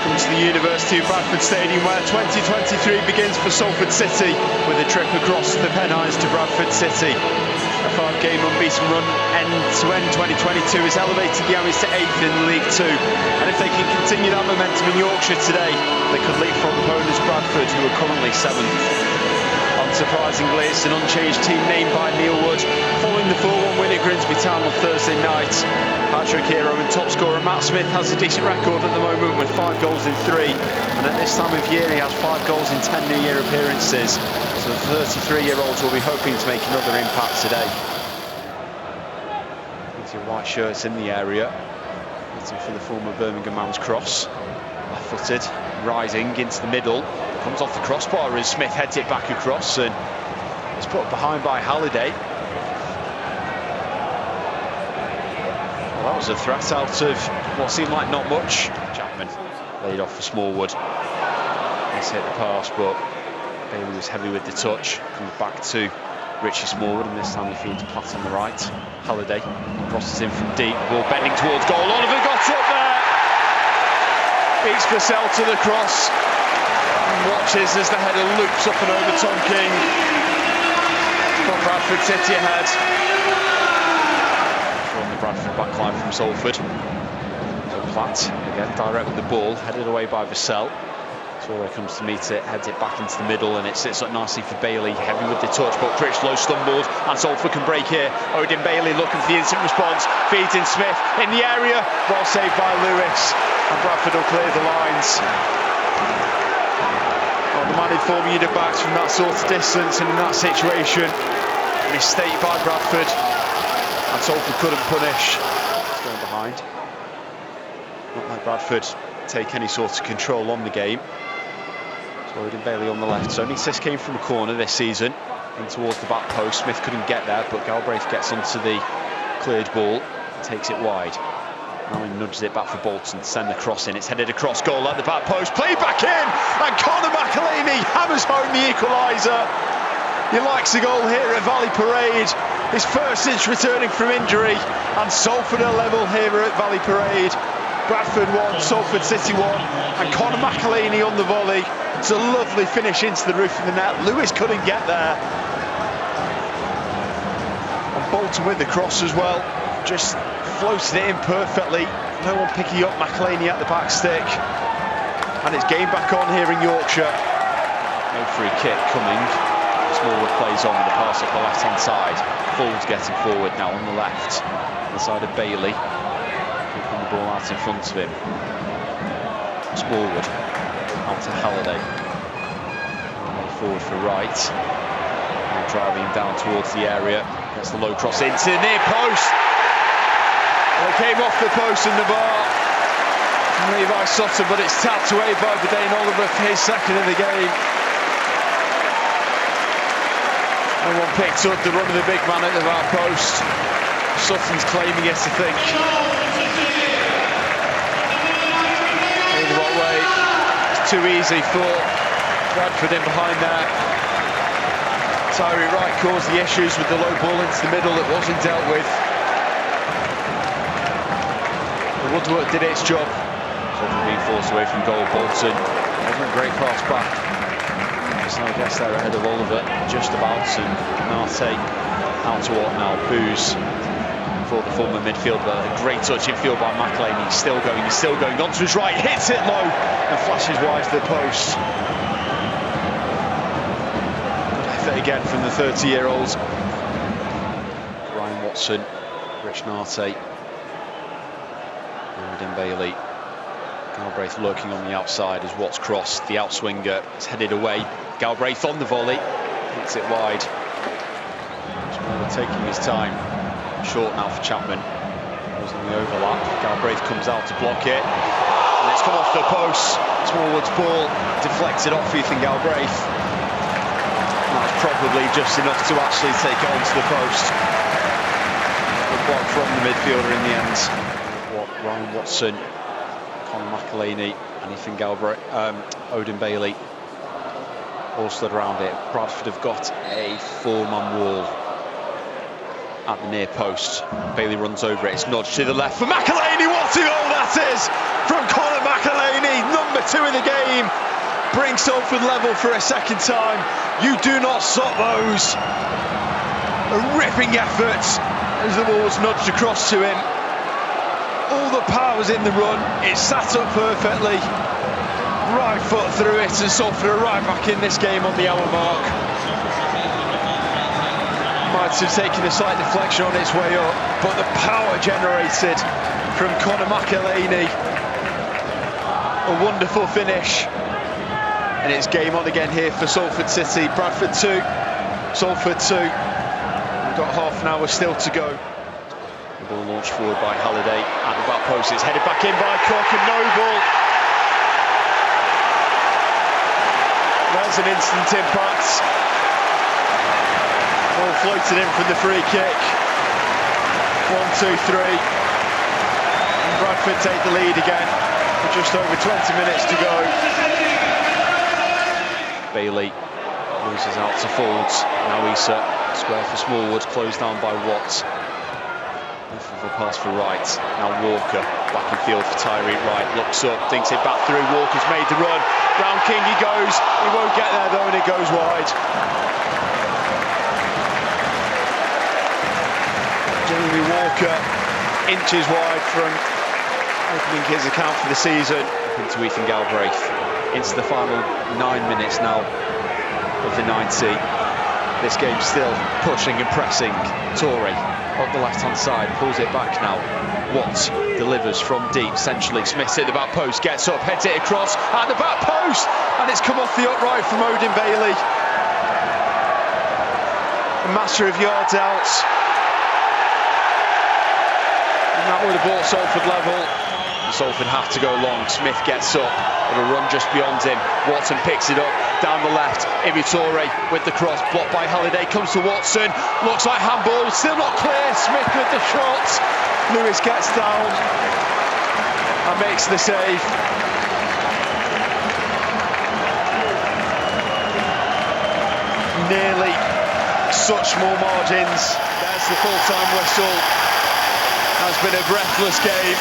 Welcome to the University of Bradford Stadium, where 2023 begins for Salford City with a trip across the Pennines to Bradford City. A 5-game unbeaten run end-to-end 2022 has elevated the Amis to 8th in League 2, and if they can continue that momentum in Yorkshire today, they could leapfrog opponents Bradford, who are currently 7th. Unsurprisingly, it's an unchanged team named by Neil Wood following the 4-1 win at Grimsby Town on Thursday night. Hat-trick hero and top scorer Matt Smith has a decent record at the moment with 5 goals in 3, and at this time of year he has 5 goals in 10 New Year appearances, so the 33-year-olds will be hoping to make another impact today. Plenty of white shirts in the area, waiting for the former Birmingham man's cross. Left-footed, rising into the middle, comes off the crossbar as Smith heads it back across, and it's put behind by Halliday. Well, that was a threat out of what seemed like not much. Chapman laid off for Smallwood. He's hit the pass, but Bailey was heavy with the touch. Comes back to Richie Smallwood, and this time he feeds Platt on the right. Halliday crosses in from deep, ball bending towards goal. Oliver got up there. Beats Purcell to the cross and watches as the header loops up and over Tom King. Got Bradford City ahead. From the Bradford backline from Salford. So Platt again direct with the ball, headed away by Purcell. Torre comes to meet it, heads it back into the middle, and it sits up nicely for Bailey, heavy with the touch, but Critchlow stumbled, and Salford can break here. Odin Bailey looking for the instant response, feeds in Smith in the area, well saved by Lewis, and Bradford will clear the lines. Well, the man informing you the backs from that sort of distance and in that situation, mistake by Bradford, and Salford couldn't punish. It's going behind. Not like Bradford take any sort of control on the game. So Odin Bailey on the left. So only assist came from a corner this season, in towards the back post. Smith couldn't get there, but Galbraith gets onto the cleared ball, takes it wide. Now he nudges it back for Bolton to send the cross in. It's headed across goal at the back post, played back in, and Conor McElhaney hammers home the equaliser. He likes a goal here at Valley Parade, his first since returning from injury, and Salford are level here at Valley Parade. Bradford 1, Salford City 1, and Conor McElhaney on the volley. It's a lovely finish into the roof of the net. Lewis couldn't get there. And Bolton with the cross as well, just floated it in perfectly. No one picking up McElhaney at the back stick. And it's game back on here in Yorkshire. No free kick coming. Smallwood plays on with the pass up the left-hand side. Fools getting forward now on the left. On the side of Bailey. Keeping the ball out in front of him. Smallwood out to Halliday. Forward for right. And driving down towards the area. Gets the low cross into the near post. Well, it came off the post in the bar from Levi Sutton, but it's tapped away by Badane Oliver for his second of the game. No one picked up the run of the big man at the far post. Sutton's claiming it, I think. Either what way, it's too easy for Bradford in behind there. Tyree Wright caused the issues with the low ball into the middle that wasn't dealt with. The woodwork did its job. Salford being forced away from goal. Bolton wasn't a great pass back. So I guess they're ahead of Oliver, just about, and Narte out to what now? Booze for the former midfielder. A great touch in field by McElhaney. He's still going onto his right, hits it low and flashes wide to the post. Good effort again from the 30-year-olds. Ryan Watson, Rich Narte, Odin Bailey. Galbraith lurking on the outside as Watts crossed. The outswinger is headed away. Galbraith on the volley, hits it wide. Smallwood taking his time. Short now for Chapman. Goes on the overlap. Galbraith comes out to block it. And it's come off the post. Smallwood's ball deflected off Ethan Galbraith. That's probably just enough to actually take it onto the post. Good block from the midfielder in the end. Ryan Watson, Conor McElhaney, and Ethan Galbraith, Odin Bailey all stood around it. Bradford have got a 4-man wall at the near post. Bailey runs over it, it's nudged to the left for McElhaney. What a goal that is from Conor McElhaney, number 2 in the game, bring Salford level for a second time. You do not stop those. A ripping effort as the ball was nudged across to him. All the power was in the run, it sat up perfectly. Right foot through it, and Salford are right back in this game on the hour mark. Might have taken a slight deflection on its way up, but the power generated from Conor McElhaney. A wonderful finish. And it's game on again here for Salford City. Bradford 2, Salford 2. We've got half an hour still to go. The ball launched forward by Halliday at the back post. It's headed back in by Cook and Noble. There's an instant impact. Ball floated in from the free kick. 1, 2, 3. And Bradford take the lead again with just over 20 minutes to go. Bailey loses out to Folds. Now Issa, square for Smallwood, closed down by Watt. Off of a pass for Wright. Now Walker, back in field for Tyreek Wright. Looks up, thinks it back through. Walker's made the run. Round King he goes. He won't get there though, and it goes wide. Jeremy Walker, inches wide from opening his account for the season. Into Ethan Galbraith. Into the final 9 minutes now of the 90. This game still pushing and pressing. Torrey up the left-hand side, pulls it back now. Watt delivers from deep, centrally. Smith's hit the back post, gets up, heads it across at the back post, and it's come off the upright from Odin Bailey. A matter of yards out. And that would have brought Salford level. Salford have to go long. Smith gets up, it'll run just beyond him. Watson picks it up down the left. Ibitore with the cross, blocked by Halliday, comes to Watson, looks like handball, still not clear. Smith with the shot. Lewis gets down and makes the save. Nearly such small margins. There's the full-time whistle. Has been a breathless game.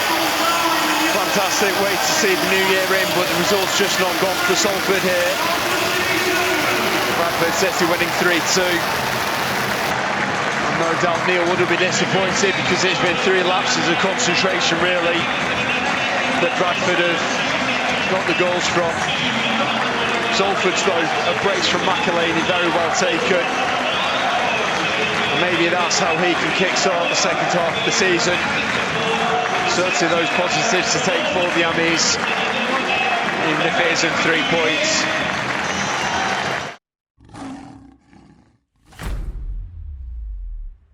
Fantastic way to see the new year in, but the result's just not gone for Salford here. Bradford City winning 3-2. And no doubt Neil would have been disappointed because it's been 3 lapses of concentration really that Bradford have got the goals from. Salford's though, a brace from McElhaney, very well taken. And maybe that's how he can kickstart the second half of the season. Certainly those positives to take for the Ammies, even if it isn't 3 points.